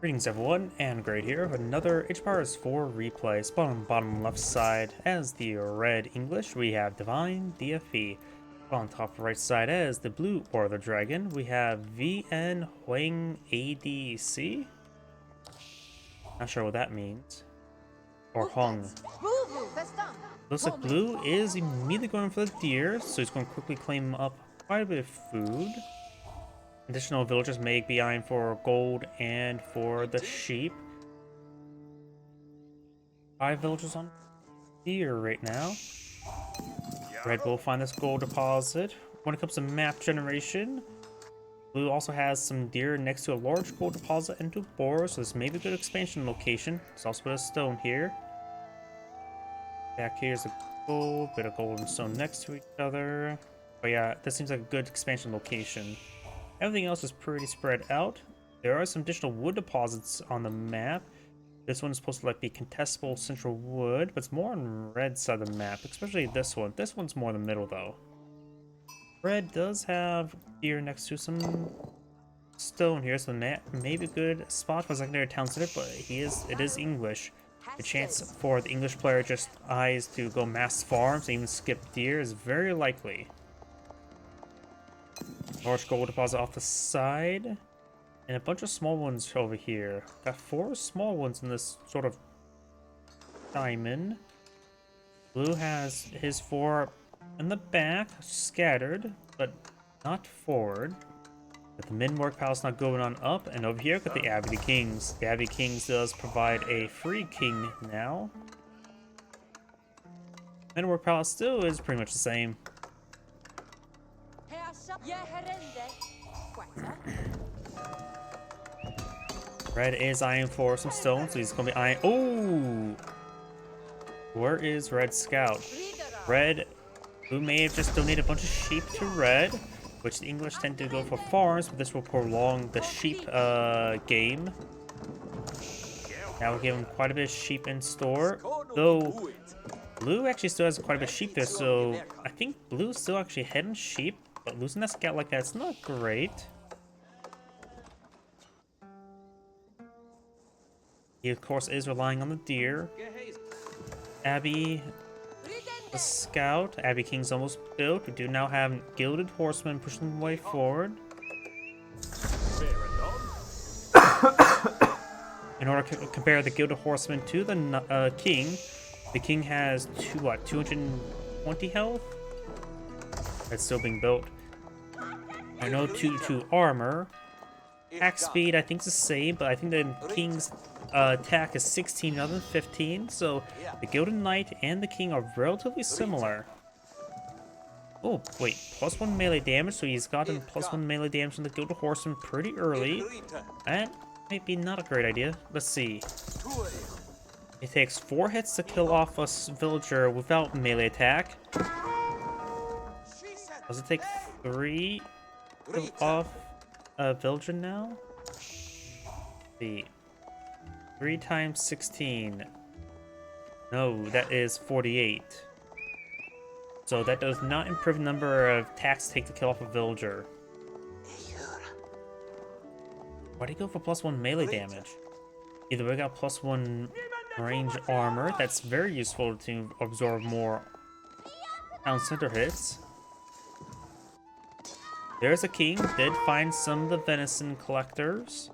Greetings everyone, and Great here with another HPR's 4 replay. Spawn on the bottom left side as the red English, we have DivineDFP. On top right side as the blue or the dragon, we have HungADC. Not sure what that means. Or Hung. Looks like blue is immediately going for the deer, so he's going to quickly claim up quite a bit of food. Additional villagers may be eyeing for gold and for the sheep. 5 villagers on deer right now. Red will find this gold deposit. When it comes to map generation, blue also has some deer next to a large gold deposit and 2 boars, so this may be a good expansion location. There's also a bit of stone here. Back here's a bit of gold and stone next to each other. But yeah, this seems like a good expansion location. Everything else is pretty spread out. There are some additional wood deposits on the map. This one is supposed to like be contestable central wood, but it's more on the red side of the map, especially this one. This one's more in the middle though. Red does have deer next to some stone here, so that may be a good spot for a secondary town center, but it is English. The chance for the English player just eyes to go mass farms and even skip deer is very likely. Large gold deposit off the side, and a bunch of small ones over here. Got 4 small ones in this sort of diamond. Blue has his 4 in the back, scattered, but not forward. But the min work palace not going on up, and over here got the Abbey Kings. The Abbey Kings does provide a free king now. Min work palace still is pretty much the same. Red is eyeing for some stone, so he's gonna be eyeing. Oh, where is Red Scout? Red, who may have just donated a bunch of sheep to Red, which the English tend to go for farms, but this will prolong the sheep game. Now we'll give him quite a bit of sheep in store, though Blue actually still has quite a bit of sheep there, so I think Blue's still actually ahead in sheep, but losing that scout like that's not great. He of course is relying on the deer. Abby, the scout. Abbey King's almost built. We do now have gilded horsemen pushing the way forward. In order to compare the gilded horseman to the king, the king has 220 health? That's still being built. I know 2 armor. Attack speed I think is the same, but I think the king's attack is 16 rather than 15, so the Gilded Knight and the king are relatively similar. Oh, wait, +1 melee damage, so he's gotten +1 melee damage from the Gilded Horseman pretty early. That might be not a great idea. Let's see. It takes 4 hits to kill off a villager without melee attack. Does it take 3 to kill off a villager now? Let's see. 3 times 16. No, that is 48. So that does not improve the number of attacks to take to kill off a villager. Why'd he go for +1 melee damage? Either we got +1 range armor, that's very useful to absorb more town center hits. There's a king, did find some of the venison collectors.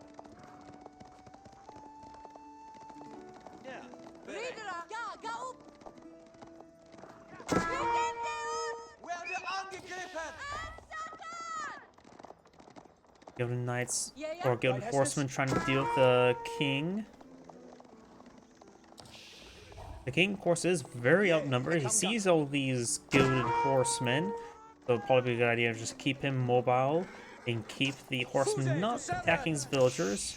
Gilded Knights or Gilded Horsemen trying to deal with the king. The king, of course, is very outnumbered. He sees all these Gilded Horsemen, so it'd probably be a good idea to just keep him mobile and keep the horsemen not attacking his villagers.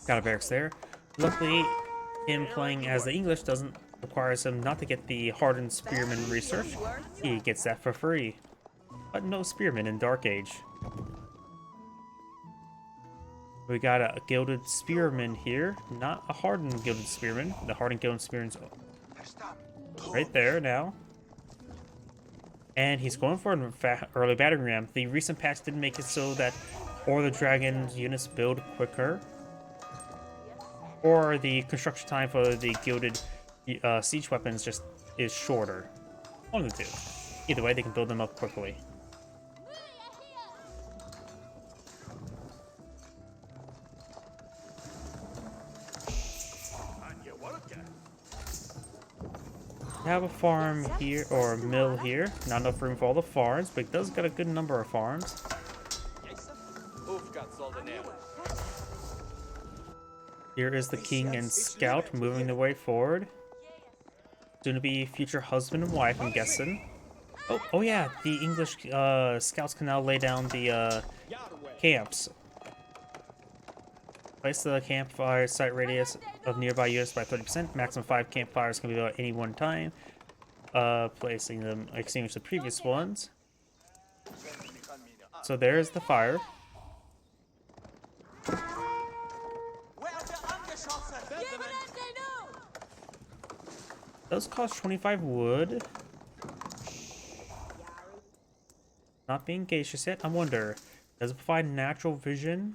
Got a barracks there. Luckily, him playing as the English doesn't require him not to get the hardened spearman research. He gets that for free. But no spearmen in Dark Age. We got a gilded spearman here, not a hardened gilded spearman. The hardened gilded spearman's right there now. And he's going for an early battering ram. The recent patch didn't make it so that or the dragon units build quicker, or the construction time for the gilded siege weapons just is shorter. One of the two. Either way, they can build them up quickly. We have a farm here, or a mill here. Not enough room for all the farms, but it does got a good number of farms. Here is the king and scout moving their way forward. Soon to be future husband and wife, I'm guessing. Oh yeah, the English scouts can now lay down the camps. Place the campfire site radius of nearby units by 30%. Maximum 5 campfires can be built at any one time. Placing them extinguish the previous ones. So there's the fire. Those cost 25 wood. Not being gaseous yet. I wonder, does it provide natural vision?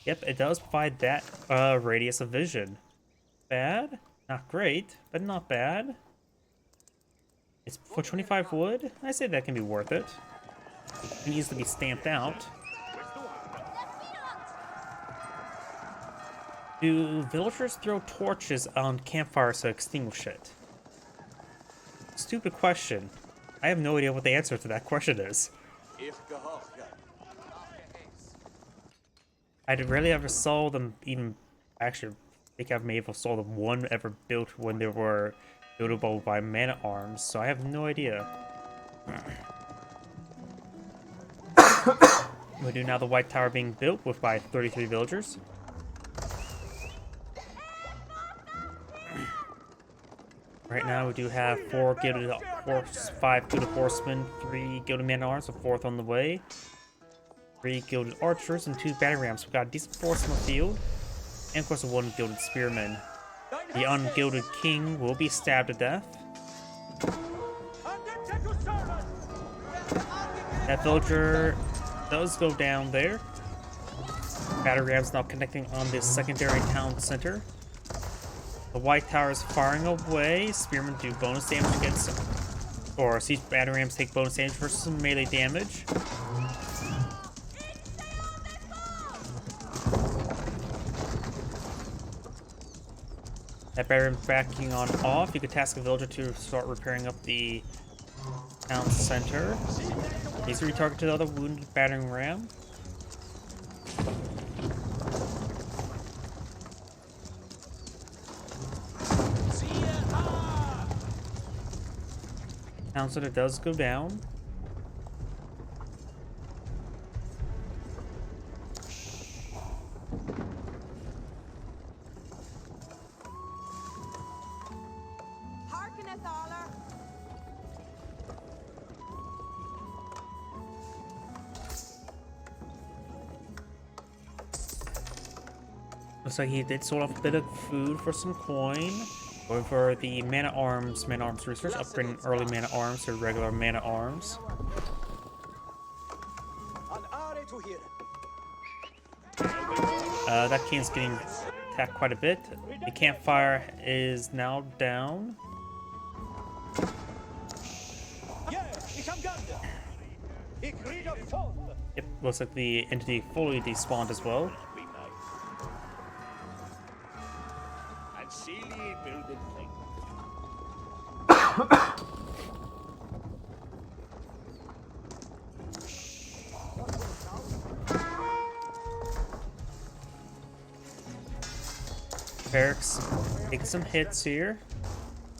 Yep, it does provide that radius of vision. Bad? Not great, but not bad. It's for 25 wood? I say that can be worth it. It needs to be stamped out. Do villagers throw torches on campfires to extinguish it? Stupid question. I have no idea what the answer to that question is. I rarely ever saw them even, actually, I think I've maybe saw them one ever built when they were buildable by man-at-arms, so I have no idea. We do now the White Tower being built with by 33 villagers. Right now we do have 4 gilded horse, 5 gilded horsemen, 3 gilded man-at-arms, a 4th on the way. 3 gilded archers and 2 battering rams. We've got a decent force in the field. And of course, 1 gilded spearman. The ungilded king will be stabbed to death. That villager does go down there. Battering rams now connecting on the secondary town center. The White Tower is firing away. Spearmen do bonus damage against, or siege battering rams take bonus damage versus some melee damage. That battering ram's backing on off. You could task a villager to start repairing up the town center. He's retargeted the other wounded battering ram. Town center does go down. Looks like he did sold off a bit of food for some coin. Going for the man-at-arms research, upgrading early man-at-arms to regular man-at-arms. That king's getting attacked quite a bit. The campfire is now down. Yep, looks like the entity fully despawned as well. Barracks taking some hits here.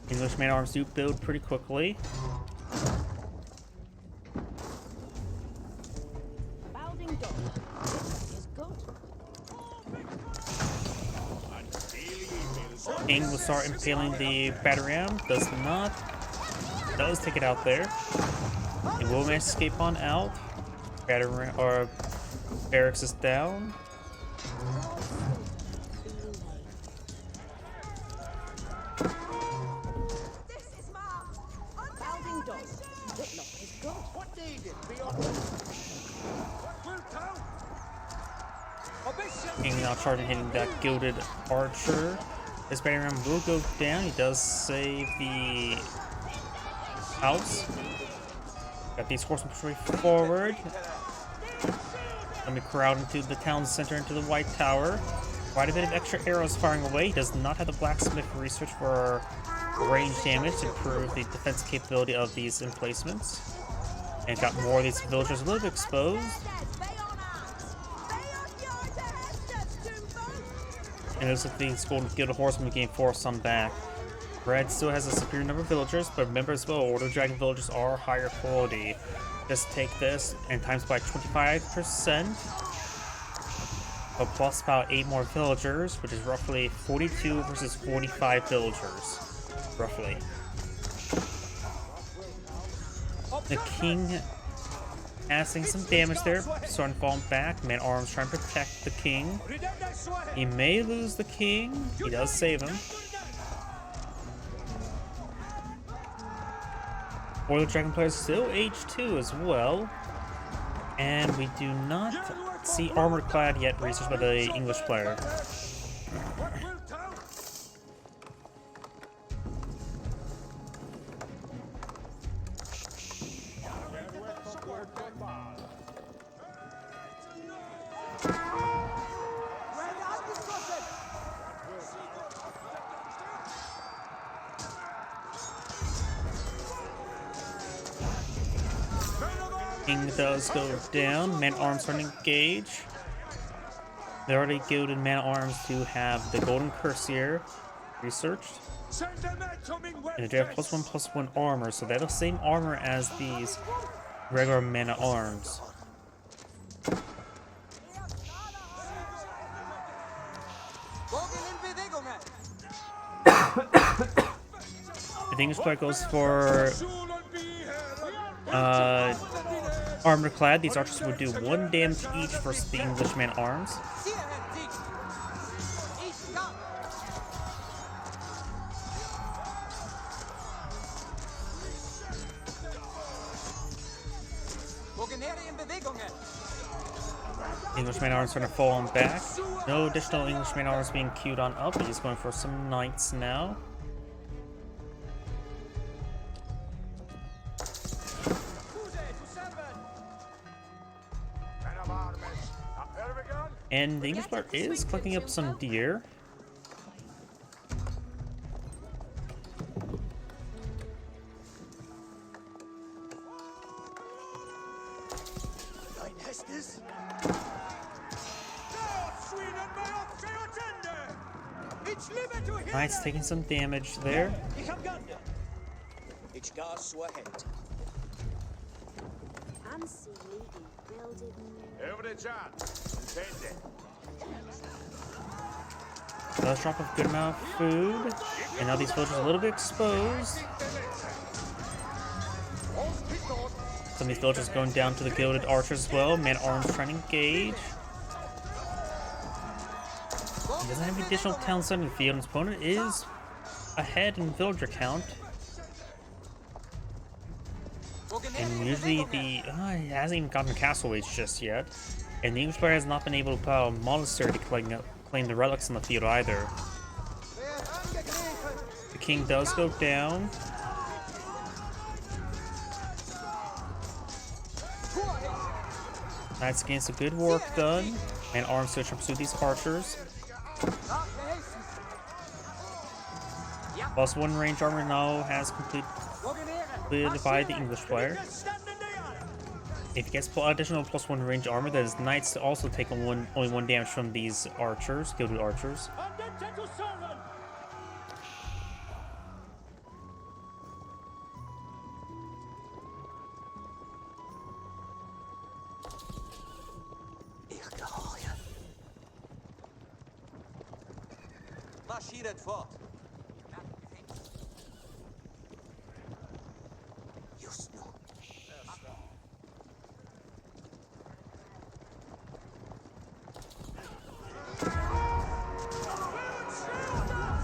English man-at-arms do build pretty quickly. King will start impaling the battering ram. Does not. Does take it out there. It will manage to escape on out. Battering ram, or barracks is down. King now charging, hitting that gilded archer. This battering ram will go down. He does save the house. Got these horsemen pushing forward. Let me crowd into the town center, into the White Tower. Quite a bit of extra arrows firing away. He does not have the blacksmith research for range damage to improve the defense capability of these emplacements. And got more of these villagers a little bit exposed. And it looks like these Golden Gilded Horsemen gain force some back. Red still has a superior number of villagers, but remember as well, Order Dragon villagers are higher quality. Just take this and times by 25%. But plus about 8 more villagers, which is roughly 42 versus 45 villagers. Roughly. The king passing some damage there, starting to fall back. Man-at-arms trying to protect the king. He may lose the king. He does save him. Order Dragon players still H2 as well. And we do not see armored clad yet researched by the English player. King does go down. Man-at-arms are engaged. They already gilded man-at-arms to have the Golden Cuirassier researched. And they have +1/+1 armor, so they have the same armor as these regular man-at-arms. The English player goes for armor clad. These archers would do 1 damage each versus the English man-at-arms. English man-at-arms are going to fall on back. No additional English man-at-arms being queued on up. He's going for some knights now. And the English player is collecting up some deer. Knights taking some damage there. Does drop a good amount of food, and now these villagers are a little bit exposed. Some of these villagers going down to the gilded archers as well. Man-at-arms trying to engage. He doesn't have any additional talents on the field, and his opponent is ahead in villager count. And usually he hasn't even gotten castle weights just yet. And the English player has not been able to put out a monastery to claim the relics on the field either. The king does go down. Knights gain some good work done. And arms to pursue these archers. +1 range armor now has completed by the English player. If he gets additional +1 range armor, that is knights to also take only 1 damage from these archers, gilded archers.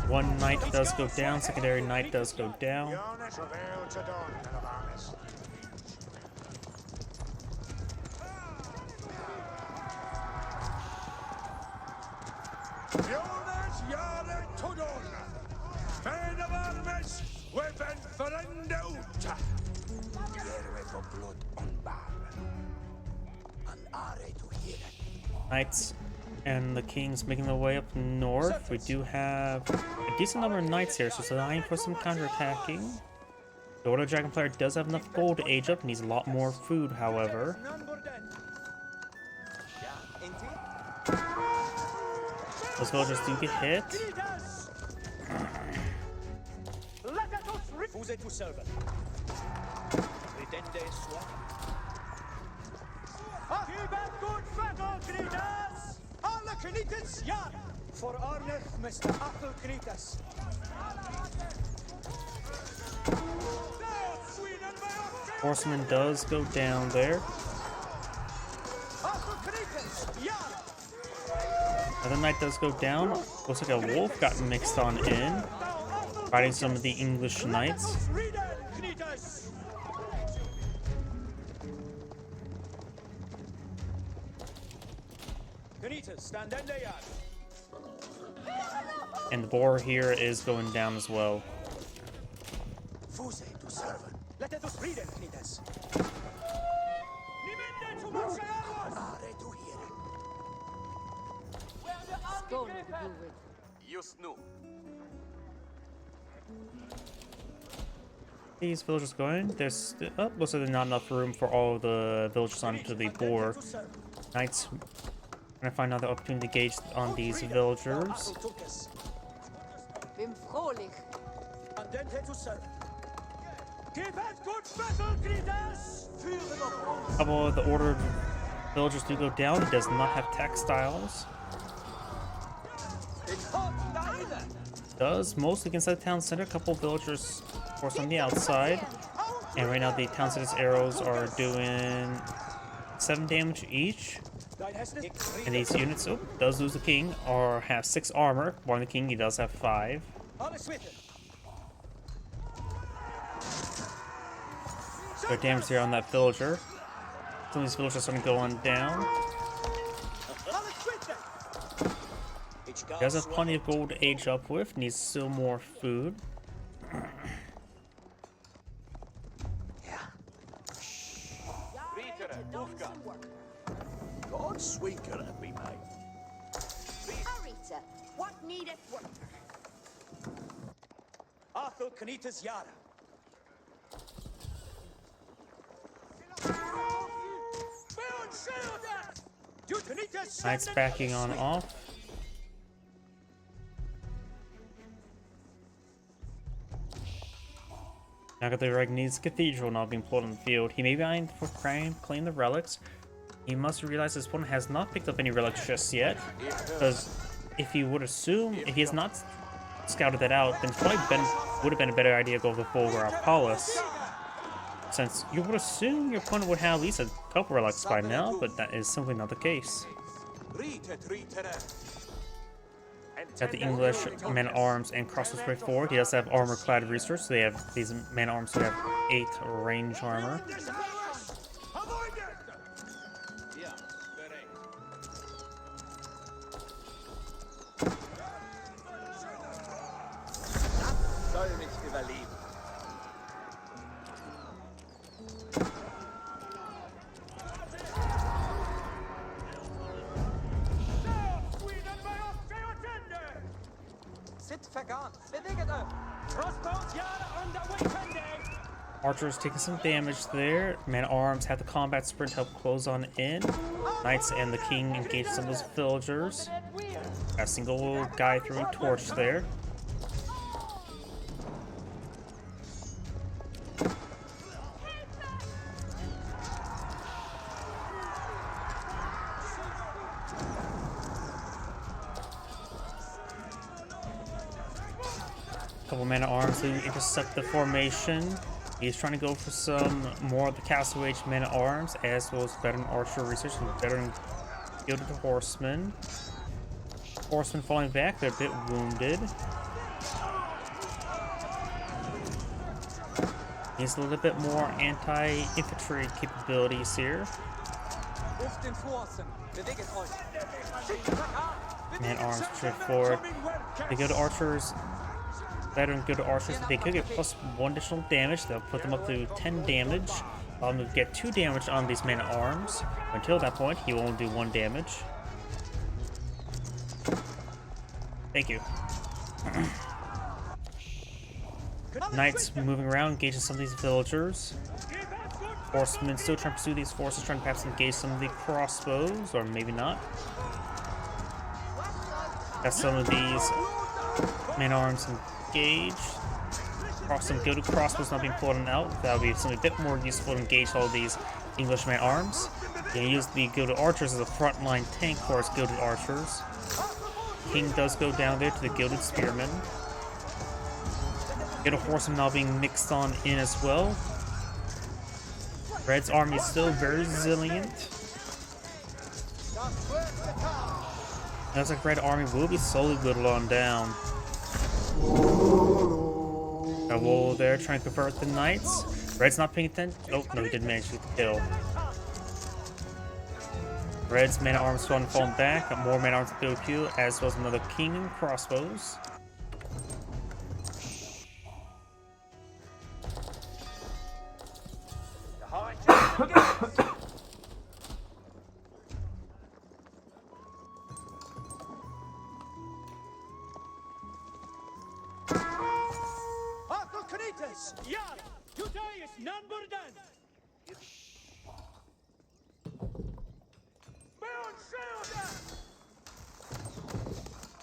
One knight does go down, secondary knight does go down. Knights and the kings making their way up north. We do have a decent number of knights here, so it's allowing for some counterattacking. The Lord.agion player does have enough gold to age up, needs a lot more food, however. Those villagers do get hit. Horseman does go down there. Another knight does go down. Looks like a wolf got mixed on in, fighting some of the English knights. And the boar here is going down as well. These villagers going. There's looks like there's not enough room for all of the villagers onto the boar. Knights trying to find another opportunity to gauge on these villagers. A couple of the ordered villagers do go down. He does not have textiles. Does mostly inside the town center. A couple of villagers, of course, on the outside. And right now the town center's arrows are doing 7 damage each. And these units, does lose the king, or have 6 armor. More than the king, he does have 5. Good damage here on that villager. Some of these villagers are going to go on down. He does have plenty of gold to age up with, needs still more food. Sweet can it be made? Arita, what needeth work? Arthur Canitas Yara. Knights backing on off. Now got the Regni's Cathedral not being pulled on the field. He may be behind for claim the relics. He must realize his opponent has not picked up any relics just yet, because if he would assume, if he has not scouted that out, then it's probably would have been a better idea to go with the Fulgur Palace, since you would assume your opponent would have at least a couple relics by now, but that is simply not the case. Got the English men-at-arms and crossbow forward. He does have armor-clad research, so they have these men-at-arms who have 8 range armor. Archers taking some damage there. Men-at-arms have the combat sprint help close on in. Knights and the king engage some of those villagers. Got a single guy throwing a torch there. Couple men-at-arms to intercept the formation. He's trying to go for some more of the Castle Age men-at-arms, as well as veteran archer research and veteran gilded horsemen. Horsemen falling back, they're a bit wounded. Needs a little bit more anti-infantry capabilities here. Auf den Flossen. Bewegt euch. Man arms push forward. They go to archers. Better than go to archers. They could get plus 1 additional damage. They'll put them up to 10 damage. They'll get 2 damage on these man arms. Until that point, he will only do 1 damage. Thank you. Knights moving around, engaging some of these villagers. Horsemen still trying to pursue these forces, trying to perhaps engage some of the crossbows, or maybe not. Got some of these man arms engaged. Some go to crossbows not being pulled out. That would be something a bit more useful to engage all these English man arms. You can use the go to archers as a frontline tank for his go to archers. King does go down there to the gilded spearmen. Gilded horsemen now being mixed on in as well. Red's army is still very resilient. It looks like Red army will be slowly whittled on down. A wall there trying to convert the knights. Red's not paying attention. Oh no, he did manage to get the kill. Red's man arms falling back. More man arms to kill, as well as another king and crossbows.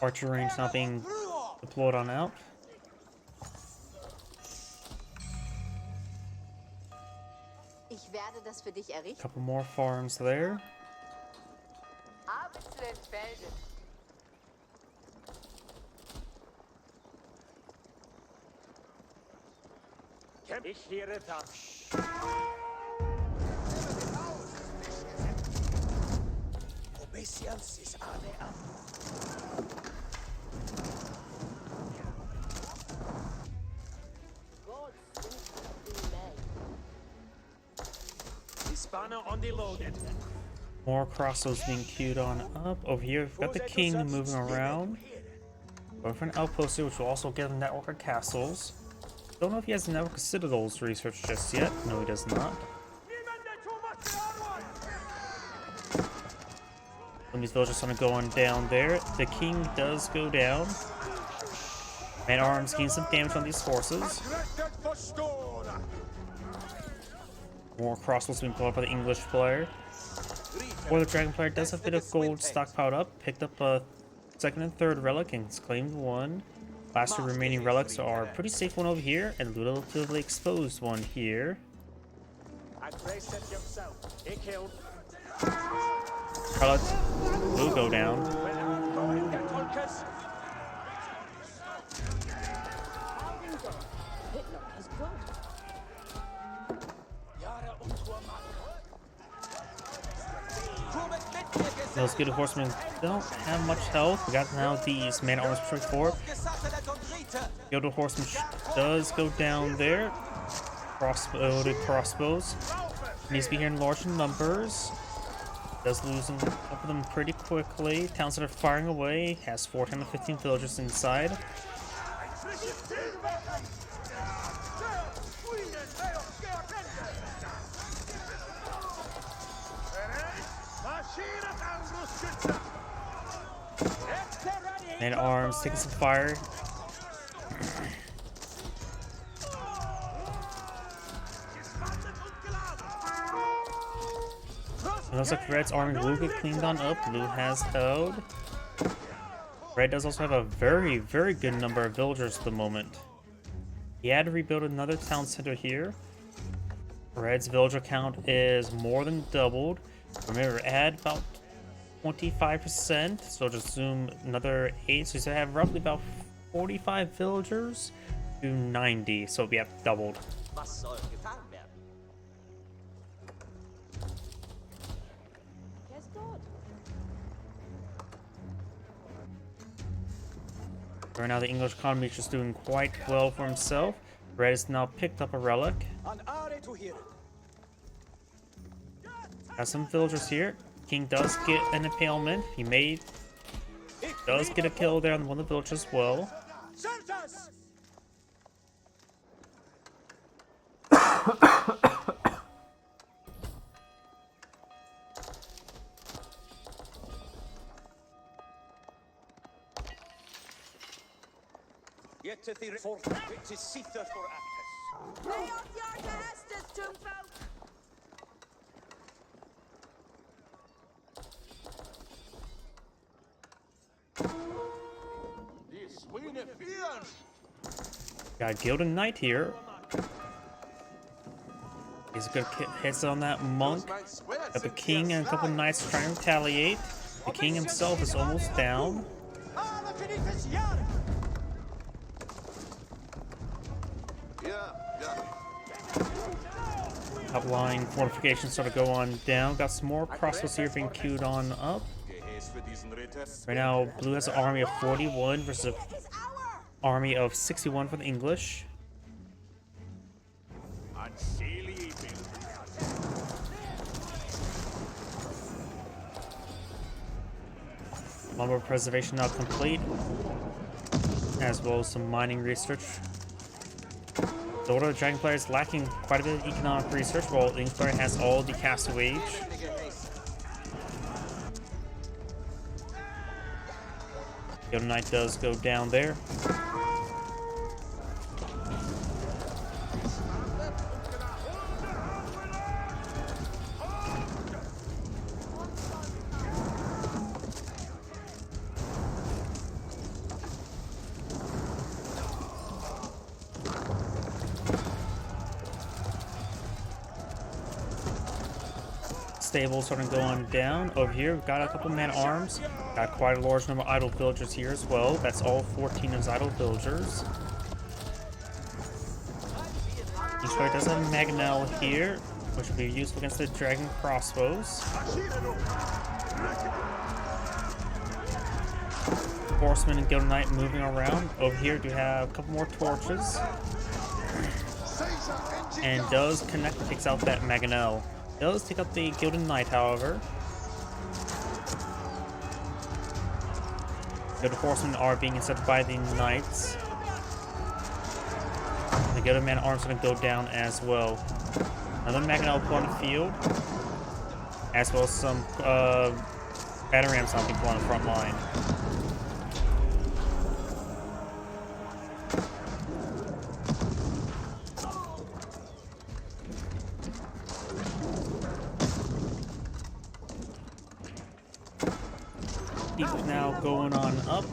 Archer range not being deployed on out. Ich werde das für dich errichten. Couple more farms there. Abends zu den Felden. Ich heere das. Obedience is alle an. Spanner on the loaded. More crossbows being queued on up. Over here, we've got the king moving around. Going for an outpost here, which will also get a network of castles. Don't know if he has a network of citadels researched just yet. No, he does not. When these villagers are going down there, the king does go down. Man arms gain some damage on these horses. More crossbows being pulled up by the English player. Or the dragon player does have a bit of gold stockpiled up. Picked up a second and third relic and claimed one. Last two remaining relics are a pretty safe one over here and a relatively exposed one here. Relic will go down. Those good horsemen don't have much health. We got now these man armors pushing forward. Gilded horseman does go down there. Crossbows. Needs to be here in large numbers. Does lose them, up them pretty quickly. Towns that are firing away. Has 14 to 15 villagers inside. Man arms taking some fire. It looks like Red's army will get cleaned on up. Blue has held. Red does also have a very, very good number of villagers at the moment. He had to rebuild another town center here. Red's villager count is more than doubled. Remember, add about 25%, so just zoom another 8, so you have roughly about 45 villagers to 90, so we have doubled. Right now the English economy is just doing quite well for himself. Red has now picked up a relic. Got some villagers here. King does get an impalement. Does get a kill there on one of the villages as well. Soldiers! Get to the fort, which is seated for actors. Lay off your gestures, tombfolk! Got a Gilded Knight here. He's a good hits on that monk. Got the king and a couple knights trying to retaliate. The king himself is almost down. Top line fortifications sort of go on down. Got some more crossbows here being queued on up. Right now, blue has an army of 41 versus an army of 61 for the English. Lumber preservation now complete, as well as some mining research. The lord.agion player is lacking quite a bit of economic research, while the English player has all the castaway age. Gilded Knight does go down there. Stable starting going down. Over here, we've got a couple man-arms. Got quite a large number of idle villagers here as well. That's all 14 of his idle villagers. Each player does have a Magnell here, which will be useful against the dragon crossbows. Horseman and Gilded Knight moving around. Over here, do have a couple more torches. And does connect and takes out that Magnell. Does take out the Gilded Knight, however. The horsemen are being intercepted by the knights. The Gilded Man arms going to go down as well. Another Magnell put on the field, as well as some battle rams on people on the front line. Keep now going on up.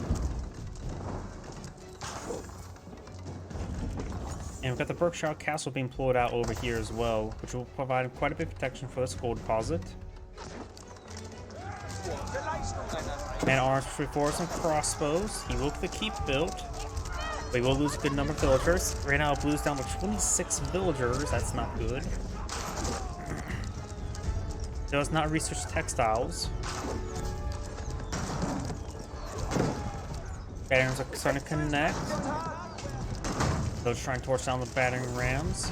And we've got the Berkshire Castle being pulled out over here as well, which will provide quite a bit of protection for this gold deposit. Man arms for some crossbows. He will get the keep built, but he will lose a good number of villagers. Right now, blue's down to 26 villagers. That's not good. Does not research textiles. Batterings are starting to connect. Those trying to torch down the battering rams.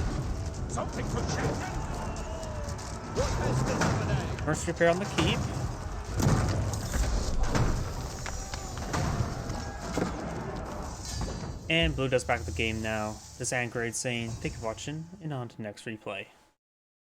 First repair on the keep. And blue does back the game now. This is HungADC saying thank you for watching, and on to the next replay.